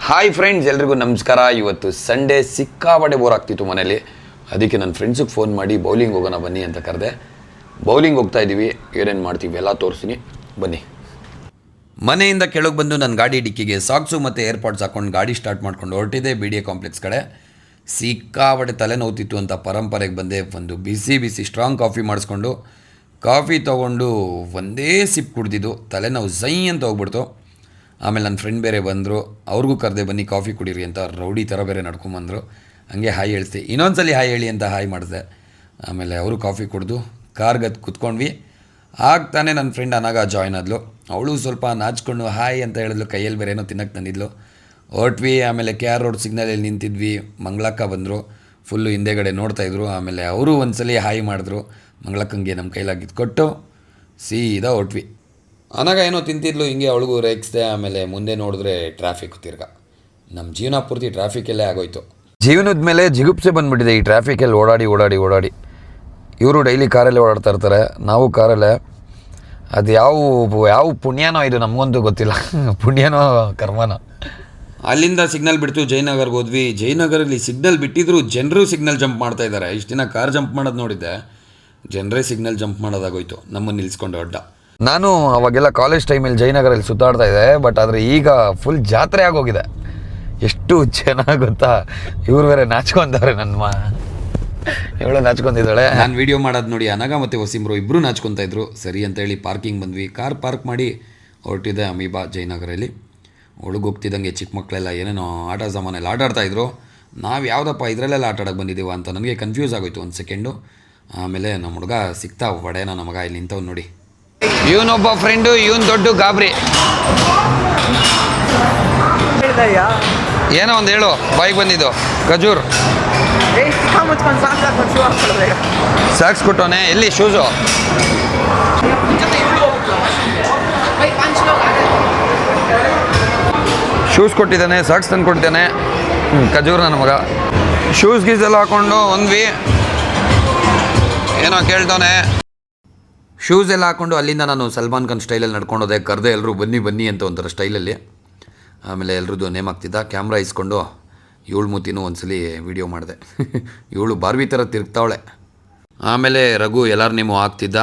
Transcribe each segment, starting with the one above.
Hi friends, ಎಲ್ರಿಗೂ ನಮಸ್ಕಾರ. ಇವತ್ತು ಸಂಡೇ ಸಿಕ್ಕಾಪಟ್ಟೆ ಬೋರ್ ಆಗ್ತಿತ್ತು ಮನೇಲಿ. ಅದಕ್ಕೆ ನನ್ನ ಫ್ರೆಂಡ್ಸಿಗೆ ಫೋನ್ ಮಾಡಿ ಬೌಲಿಂಗ್ ಹೋಗೋಣ ಬನ್ನಿ ಅಂತ ಕರೆದೆ. ಬೌಲಿಂಗ್ ಹೋಗ್ತಾ ಇದ್ದೀವಿ, ಏನೇನು ಮಾಡ್ತೀವಿ ಎಲ್ಲ ತೋರಿಸ್ತೀನಿ ಬನ್ನಿ. ಮನೆಯಿಂದ ಕೆಳಗೆ ಬಂದು ನನ್ನ ಗಾಡಿ ಡಿಕ್ಕಿಗೆ ಸಾಕ್ಸು ಮತ್ತು ಏರ್ಪಾಡ್ಸ್ ಹಾಕ್ಕೊಂಡು ಗಾಡಿ ಸ್ಟಾರ್ಟ್ ಮಾಡ್ಕೊಂಡು ಹೊರಟಿದೆ BDA ಕಾಂಪ್ಲೆಕ್ಸ್ ಕಡೆ. ಸಿಕ್ಕಾಪಟ್ಟೆ ತಲೆನೋವ್ತಿತ್ತು ಅಂತ ಪರಂಪರೆಗೆ ಬಂದೆ. ಒಂದು ಬಿಸಿ ಸ್ಟ್ರಾಂಗ್ ಕಾಫಿ ಮಾಡಿಸ್ಕೊಂಡು ಕಾಫಿ ತೊಗೊಂಡು ಒಂದೇ ಸಿಪ್ ಕುಡ್ದಿದ್ದು ತಲೆನೋವು ಝೈ ಅಂತ ಹೋಗ್ಬಿಡ್ತು. ಆಮೇಲೆ ನನ್ನ ಫ್ರೆಂಡ್ ಬೇರೆ ಬಂದರು, ಅವ್ರಿಗೂ ಕರೆದೆ ಬನ್ನಿ ಕಾಫಿ ಕುಡೀರಿ ಅಂತ. ರೌಡಿ ಥರ ಬೇರೆ ನಡ್ಕೊಂಬಂದರು. ಹಂಗೆ ಹಾಯ್ ಹೇಳ್ತಿ, ಇನ್ನೊಂದ್ಸಲಿ ಹಾಯ್ ಹೇಳಿ ಅಂತ ಹಾಯ್ ಮಾಡಿದೆ. ಆಮೇಲೆ ಅವರು ಕಾಫಿ ಕುಡಿದು ಕಾರ್ಗತ್ತು ಕುತ್ಕೊಂಡ್ವಿ. ಆಗ್ತಾನೆ ನನ್ನ ಫ್ರೆಂಡ್ ಅನಾಗ ಜಾಯ್ನ್ ಆದ್ಲು. ಅವಳು ಸ್ವಲ್ಪ ನಾಚ್ಕೊಂಡು ಹಾಯ್ ಅಂತ ಹೇಳಿದ್ಲು, ಕೈಯಲ್ಲಿ ಬೇರೆ ಏನೋ ತಿನ್ನಕ್ಕೆ ತಂದಿದ್ಲು. ಹೊರಟ್ವಿ. ಆಮೇಲೆ KR ರೋಡ್ ಸಿಗ್ನಲಲ್ಲಿ ನಿಂತಿದ್ವಿ. ಮಂಗಳಕ್ಕ ಬಂದರು, ಫುಲ್ಲು ಹಿಂದೆಗಡೆ ನೋಡ್ತಾಯಿದ್ರು. ಆಮೇಲೆ ಅವರು ಒಂದ್ಸಲಿ ಹಾಯ್ ಮಾಡಿದ್ರು. ಮಂಗಳಕ್ಕಂಗೆ ನಮ್ಮ ಕೈಲಾಗಿದ್ದು ಕೊಟ್ಟು ಸೀದಾ ಹೊರಟ್ವಿ. ಅನಾಗ ಏನೋ ತಿಂತಿದ್ಲು, ಹಿಂಗೆ ಅವಳಿಗೂ ರೇಗಿಸ್ದೆ. ಆಮೇಲೆ ಮುಂದೆ ನೋಡಿದ್ರೆ ಟ್ರಾಫಿಕ್ ತಿರ್ಗ. ನಮ್ಮ ಜೀವನ ಪೂರ್ತಿ ಟ್ರಾಫಿಕಲ್ಲೇ ಆಗೋಯ್ತು. ಜೀವನದ ಮೇಲೆ ಜಿಗುಪ್ಸೆ ಬಂದುಬಿಟ್ಟಿದೆ ಈ ಟ್ರಾಫಿಕಲ್ಲಿ ಓಡಾಡಿ. ಇವರು ಡೈಲಿ ಕಾರಲ್ಲೇ ಓಡಾಡ್ತಾ ಇರ್ತಾರೆ, ನಾವು ಕಾರಲ್ಲೇ. ಅದು ಯಾವ ಪುಣ್ಯನೋ ಇದು ನಮಗಂತೂ ಗೊತ್ತಿಲ್ಲ. ಪುಣ್ಯನೋ ಕರ್ಮನೋ. ಅಲ್ಲಿಂದ ಸಿಗ್ನಲ್ ಬಿಡ್ತು, ಜಯನಗರ್ಗೆ ಹೋದ್ವಿ. ಜಯನಗರಲ್ಲಿ ಸಿಗ್ನಲ್ ಬಿಟ್ಟಿದ್ರು ಜನರು ಸಿಗ್ನಲ್ ಜಂಪ್ ಮಾಡ್ತಾಯಿದ್ದಾರೆ. ಇಷ್ಟು ದಿನ ಕಾರ್ ಜಂಪ್ ಮಾಡೋದು ನೋಡಿದ್ದೆ, ಜನರೇ ಸಿಗ್ನಲ್ ಜಂಪ್ ಮಾಡೋದಾಗೋಯ್ತು ನಮ್ಮನ್ನು ನಿಲ್ಲಿಸ್ಕೊಂಡು ಅಡ್ಡ. ನಾನು ಅವಾಗೆಲ್ಲ ಕಾಲೇಜ್ ಟೈಮಲ್ಲಿ ಜಯನಗರಲ್ಲಿ ಸುತ್ತಾಡ್ತಾ ಇದ್ದೆ. ಬಟ್ ಆದರೆ ಈಗ ಫುಲ್ ಜಾತ್ರೆ ಆಗೋಗಿದೆ. ಎಷ್ಟು ಚೆನ್ನಾಗಿ ಗೊತ್ತಾ, ಇವ್ರು ಬೇರೆ ನಾಚ್ಕೊಂತವ್ರೆ. ಇವಳು ನಾಚ್ಕೊಂತಿದ್ದಾಳೆ. ನಾನು ವೀಡಿಯೋ ಮಾಡೋದು ನೋಡಿ ಅನಗ ಮತ್ತು ವಸೀಮ್ರು ಇಬ್ಬರು ನಾಚ್ಕೊತಾಯಿದ್ರು. ಸರಿ ಅಂತೇಳಿ ಪಾರ್ಕಿಂಗ್ ಬಂದ್ವಿ. ಕಾರ್ ಪಾರ್ಕ್ ಮಾಡಿ ಹೊರಟಿದೆ ಅಮೀಬಾ ಜಯನಗರಲ್ಲಿ. ಒಳಗೋಗ್ತಿದ್ದಂಗೆ ಚಿಕ್ಕ ಮಕ್ಕಳೆಲ್ಲ ಏನೇನೋ ಆಟ ಸಾಮಾನೆಲ್ಲ ಆಟಾಡ್ತಾಯಿದ್ರು. ನಾವು ಯಾವುದಪ್ಪ ಇದರಲ್ಲೆಲ್ಲ ಆಟಾಡೋಕ್ಕೆ ಬಂದಿದ್ದೀವ ಅಂತ ನನಗೆ ಕನ್ಫ್ಯೂಸ್ ಆಗೋಯ್ತು ಒಂದು ಸೆಕೆಂಡು. ಆಮೇಲೆ ನಮ್ಮ ಹುಡುಗ ಸಿಗ್ತಾ ಒಡೆನ ನಮಗ ಇಲ್ಲಿ ನಿಂತವ್ನು ನೋಡಿ. ಇವನೊಬ್ಬ ಫ್ರೆಂಡು, ಇವನು ದೊಡ್ಡ ಗಾಬರಿ. ಏನೋ ಒಂದು ಹೇಳು, ಬಾಯಿಗೆ ಬಂದಿದ್ದು ಖಜೂರ್ ಸಾಕ್ಸ್ ಕೊಟ್ಟವನೆ. ಎಲ್ಲಿ ಶೂಸು? ಶೂಸ್ ಕೊಟ್ಟಿದ್ದಾನೆ, ಸಾಕ್ಸ್ ತಂದು ಕೊಟ್ಟಿದ್ದಾನೆ. ಖಜೂರ್ ನನ್ನ ಮಗ. ಶೂಸ್ ಗೀಸೆಲ್ಲ ಹಾಕ್ಕೊಂಡು ಒಂದ್ವಿ. ಏನೋ ಕೇಳ್ತಾನೆ. ಶೂಸ್ ಎಲ್ಲ ಹಾಕ್ಕೊಂಡು ಅಲ್ಲಿಂದ ನಾನು ಸಲ್ಮಾನ್ ಖಾನ್ ಸ್ಟೈಲಲ್ಲಿ ನಡ್ಕೊಂಡೋದೆ. ಕರೆದೆ ಎಲ್ಲರೂ ಬನ್ನಿ ಅಂತ ಒಂಥರ ಸ್ಟೈಲಲ್ಲಿ. ಆಮೇಲೆ ಎಲ್ರದ್ದು ನೇಮ್ ಆಗ್ತಿದ್ದ. ಕ್ಯಾಮ್ರಾ ಇಸ್ಕೊಂಡು ಇವಳು ಮೂತಿನೂ ಒಂದ್ಸಲಿ ವೀಡಿಯೋ ಮಾಡಿದೆ. ಇವಳು ಬಾರ್ವಿ ಥರ ತಿರುಗ್ತಾವಳೆ. ಆಮೇಲೆ ರಘು ಎಲ್ಲರ ನೇಮು ಆಗ್ತಿದ್ದ.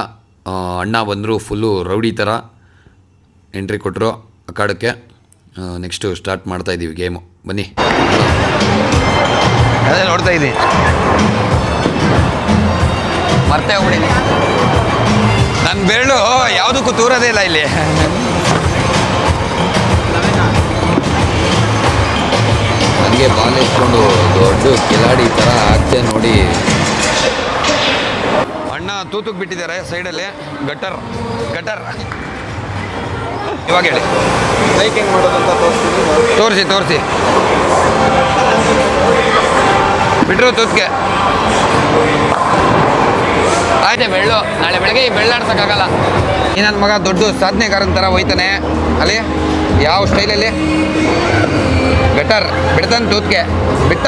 ಅಣ್ಣ ಬಂದರು, ಫುಲ್ಲು ರೌಡಿ ಥರ ಎಂಟ್ರಿ ಕೊಟ್ಟರು ಅಖಾಡಕ್ಕೆ. ನೆಕ್ಸ್ಟು ಸ್ಟಾರ್ಟ್ ಮಾಡ್ತಾಯಿದ್ದೀವಿ ಗೇಮು. ಬನ್ನಿ. ಅದೇ ನೋಡ್ತಾ ಇದ್ದೀನಿ, ಮರ್ತೇ ಹೋಗ್ಬಿಡಿ. ನನ್ನ ಬೆರಳು ಯಾವುದಕ್ಕೂ ತೂರೋದೇ ಇಲ್ಲ ಇಲ್ಲಿ. ನನಗೆ ಬಾಲ್ ಇಟ್ಕೊಂಡು ದೊಡ್ಡ ಕಿಲಾಡಿ ಥರ ಆಗ್ತೆ ನೋಡಿ. ಅಣ್ಣ ತೂತಕ್ಕೆ ಬಿಟ್ಟಿದ್ದಾರೆ ಸೈಡಲ್ಲಿ. ಗಟರ್ ಇವಾಗ ಹೇಳಿ, ಬೈಕ್ ಹೆಂಗೆ ಮಾಡೋದಂತ ತೋರಿಸಿ ಬಿಟ್ಟರು ತೂತ್ಗೆ. ಆಯ್ತು ಬೆಳ್ಳು, ನಾಳೆ ಬೆಳಗ್ಗೆ ಈ ಬೆಳ್ಳಾಡ್ಸೋಕ್ಕಾಗಲ್ಲ. ಈ ನನ್ನ ಮಗ ದೊಡ್ಡ ಸಾಧನೆಗಾರನ ಥರ ಹೋಯ್ತಾನೆ ಅಲ್ಲಿ. ಯಾವ ಸ್ಟೈಲಲ್ಲಿ ಗಟರ್ ಬಿಡ್ತಾನೆ ತೂತ್ಗೆ ಬಿಟ್ಟ.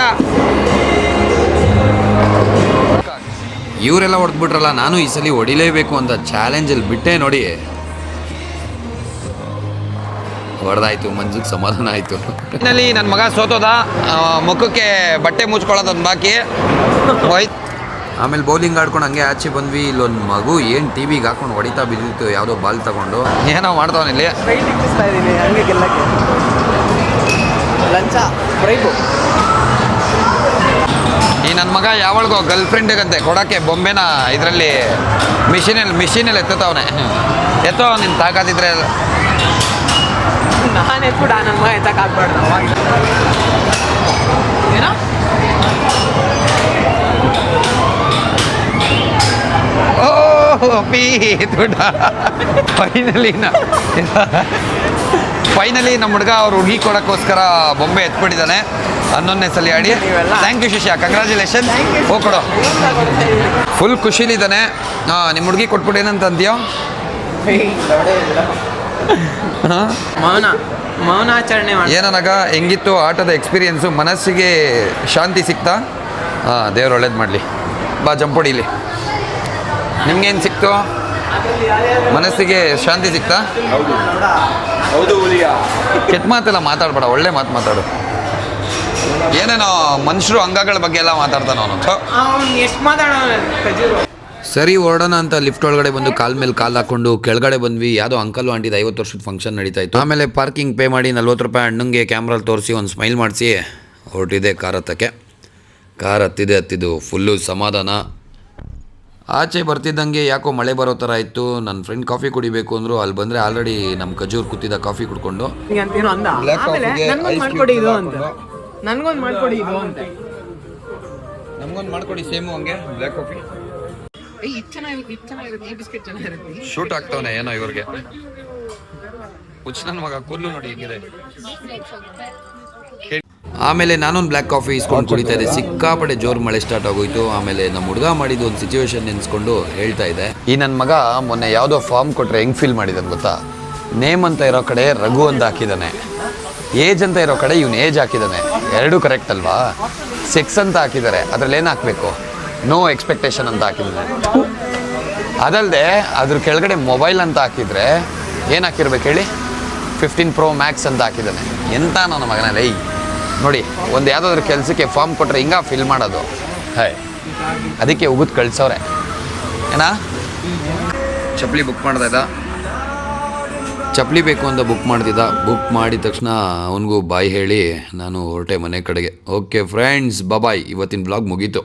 ಇವರೆಲ್ಲ ಹೊಡೆದ್ಬಿಟ್ರಲ್ಲ, ನಾನು ಈ ಸಲ ಹೊಡಿಲೇಬೇಕು ಅಂತ ಚಾಲೆಂಜಲ್ಲಿ ಬಿಟ್ಟೆ ನೋಡಿ. ಹೊಡೆದಾಯ್ತು, ಮನ್ಸಿಗೆ ಸಮಾಧಾನ ಆಯಿತು. ಇನ್ನಲ್ಲಿ ನನ್ನ ಮಗ ಸೋತೋದ. ಮುಖಕ್ಕೆ ಬಟ್ಟೆ ಮುಚ್ಕೊಳ್ಳೋದೊಂದು ಬಾಕಿ ಹೋಯ್ತು. ಆಮೇಲೆ ಬೌಲಿಂಗ್ ಆಡ್ಕೊಂಡು ಹಂಗೆ ಆಚೆ ಬಂದ್ವಿ. ಇಲ್ಲೊಂದು ಮಗು ಏನು TVಗೆ ಹಾಕೊಂಡು ಹೊಡಿತಾ ಬಿದ್ದಿತ್ತು, ಯಾವುದೋ ಬಾಲ್ ತಗೊಂಡು. ಏನೋ ಮಾಡ್ತಾವನಿಲ್ಲಿ. ಈ ನನ್ನ ಮಗ ಯಾವಳಿಗೋ ಗರ್ಲ್ ಫ್ರೆಂಡಿಗಂತೆ ಕೊಡೋಕ್ಕೆ ಬೊಂಬೆನ ಇದರಲ್ಲಿ ಮಿಷಿನಲ್ಲಿ ಎತ್ತವನೆ. ಎತ್ತೋ ನಿನ್ನ ತಾಕಾತಿದ್ರೆ ನಾನು ಎತ್ಬಿಡ. ನನ್ನ ಮಗ ಎತ್ತಕ್ಕಾಗ್ಬಾರ್ದು. ಏನೋ ಫೈನಲಿ ನಮ್ಮ ಹುಡುಗ ಅವ್ರು ಹುಡುಗಿ ಕೊಡೋಕ್ಕೋಸ್ಕರ ಬೊಂಬೆ ಎತ್ಬಿಟ್ಟಿದ್ದಾನೆ. 11ನೇ ಸಲ ಆಡಿ. ಥ್ಯಾಂಕ್ ಯು ಶಿಷ್ಯ, ಕಂಗ್ರ್ಯಾಚುಲೇಷನ್. ಕೊಡು. ಫುಲ್ ಖುಷಿಲಿದ್ದಾನೆ. ನಿಮ್ಮ ಹುಡುಗಿ ಕೊಟ್ಬಿಟ್ಟು ಏನಂತ ಅಂತೀಯೋ? ಮೌನಾಚರಣೆ ಏನನಾಗ. ಹೆಂಗಿತ್ತು ಆಟದ ಎಕ್ಸ್ಪೀರಿಯೆನ್ಸು? ಮನಸ್ಸಿಗೆ ಶಾಂತಿ ಸಿಕ್ತಾ? ದೇವ್ರು ಒಳ್ಳೇದು ಮಾಡಲಿ. ಬಾ ಜಂಪೊಡಿಲಿ. ನಿಮ್ಗೇನು ಸಿಕ್ತು? ಮನಸ್ಸಿಗೆ ಶಾಂತಿ ಸಿಕ್ತಾ? ಕೆಟ್ಟ ಮಾತೆಲ್ಲ ಮಾತಾಡ್ಬೇಡ, ಒಳ್ಳೆ ಮಾತು ಮಾತಾಡು. ಏನೇನೋ ಮನುಷ್ಯರು ಅಂಗಗಳ ಬಗ್ಗೆ ಎಲ್ಲ ಮಾತಾಡ್ತಾನೆ ಅವನು. ಎಷ್ಟು ಮಾತಾಡೋಣ ಖಜೂರು. ಸರಿ ಹೊರಡೋಣ ಅಂತ ಲಿಫ್ಟ್ ಒಳಗಡೆ ಬಂದು ಕಾಲ್ ಮೇಲೆ ಕಾಲು ಹಾಕೊಂಡು ಕೆಳಗಡೆ ಬಂದ್ವಿ. ಯಾವುದೋ ಅಂಕಲ್ ಆಂಟಿದು 50 ವರ್ಷದ ಫಂಕ್ಷನ್ ನಡೀತಾ ಇತ್ತು. ಆಮೇಲೆ ಪಾರ್ಕಿಂಗ್ ಪೇ ಮಾಡಿ 40 ರೂಪಾಯಿ ಅಣ್ಣಂಗೆ ಕ್ಯಾಮ್ರಲ್ಲಿ ತೋರಿಸಿ ಒಂದು ಸ್ಮೈಲ್ ಮಾಡಿಸಿ ಹೊರಟಿದೆ ಕಾರ್ ಹತ್ತಕ್ಕೆ. ಕಾರ್ ಹತ್ತಿದ್ದು ಫುಲ್ಲು ಸಮಾಧಾನ. ಆಚೆ ಬರ್ತಿದ್ದಂಗೆ ಯಾಕೋ ಮಳೆ ಬರೋ ಥರ ಇತ್ತು. ನನ್ನ ಫ್ರೆಂಡ್ ಕಾಫಿ ಕುಡಿಬೇಕು ಅಂದರು. ಅಲ್ಲಿ ಬಂದರೆ ಆಲ್ರೆಡಿ ನಮ್ಮ ಖಜೂರ್ ಕೂತಿದ್ದ ಕಾಫಿ ಕುಡ್ಕೊಂಡು ಅಂತೇನೋ ಅಂದ. ಆಮೇಲೆ ನನ್ಗೊಂದು ಮಾಡ್ಕೊಡಿ ಇದು ಅಂತ, ನನ್ಗೊಂದು ಮಾಡ್ಕೊಡಿ ಇದು ಅಂತ, ನಮ್ಗೊಂದು ಮಾಡ್ಕೊಡಿ ಸೇಮು ಹಂಗೆ ಬ್ಲ್ಯಾಕ್ ಕಾಫಿ. ಶೂಟ್ ಆಗ್ತವನೆ ಏನೋ ಇವ್ರಿಗೆ. ಹುಚ್ಚ ನನ್ನ ಮಗ ಕೂದಲು ನೋಡಿ ಹೀಗಿದೆ. ಆಮೇಲೆ ನಾನೊಂದು ಬ್ಲ್ಯಾಕ್ ಕಾಫಿ ಇಸ್ಕೊಂಡು ಕುಡಿತಾ ಇದ್ದೆ. ಸಿಕ್ಕಾಪಟ್ಟೆ ಜೋರು ಮಳೆ ಸ್ಟಾರ್ಟ್ ಆಗೋಯ್ತು. ಆಮೇಲೆ ನಮ್ಮ ಹುಡುಗ ಮಾಡಿದ್ದು ಒಂದು ಸಿಚುವೇಶನ್ ನೆನೆಸ್ಕೊಂಡು ಹೇಳ್ತಾ ಇದ್ದೆ. ಈ ನನ್ನ ಮಗ ಮೊನ್ನೆ ಯಾವುದೋ ಫಾರ್ಮ್ ಕೊಟ್ಟರೆ ಹೆಂಗೆ ಫೀಲ್ ಮಾಡಿದ್ದಾನೆ ಗೊತ್ತಾ? ನೇಮ್ ಅಂತ ಇರೋ ಕಡೆ ರಘು ಅಂತ ಹಾಕಿದ್ದಾನೆ, ಏಜ್ ಅಂತ ಇರೋ ಕಡೆ ಇವನು ಏಜ್ ಹಾಕಿದ್ದಾನೆ. ಎರಡೂ ಕರೆಕ್ಟ್ ಅಲ್ವಾ? ಸೆಕ್ಸ್ ಅಂತ ಹಾಕಿದ್ದಾರೆ, ಅದರಲ್ಲಿ ಏನು ಹಾಕಬೇಕು? ನೋ ಎಕ್ಸ್ಪೆಕ್ಟೇಷನ್ ಅಂತ ಹಾಕಿದ್ದಾನೆ. ಅದಲ್ಲದೆ ಅದ್ರ ಕೆಳಗಡೆ ಮೊಬೈಲ್ ಅಂತ ಹಾಕಿದರೆ ಏನು ಹಾಕಿರ್ಬೇಕು ಹೇಳಿ? 15 Pro Max ಅಂತ ಹಾಕಿದ್ದಾನೆ. ಎಂತ ನನ್ನ ಮಗನಲ್ಲಿ ನೋಡಿ, ಒಂದು ಯಾವುದಾದ್ರೂ ಕೆಲಸಕ್ಕೆ ಫಾರ್ಮ್ ಕೊಟ್ಟರೆ ಹಿಂಗೆ ಫಿಲ್ ಮಾಡೋದು. ಅದಕ್ಕೆ ಉಗಿದು ಕಳ್ಸವ್ರೆ ಏನಾ. ಚಪ್ಪಲಿ ಬುಕ್ ಮಾಡ್ದ, ಚಪ್ಪಲಿ ಬೇಕು ಅಂತ ಬುಕ್ ಮಾಡಿದ ತಕ್ಷಣ ಅವನಿಗೂ ಬಾಯ್ ಹೇಳಿ ನಾನು ಹೊರಟೆ ಮನೆ ಕಡೆಗೆ. ಓಕೆ ಫ್ರೆಂಡ್ಸ್, ಬಾಯ್. ಇವತ್ತಿನ ಬ್ಲಾಗ್ ಮುಗೀತು.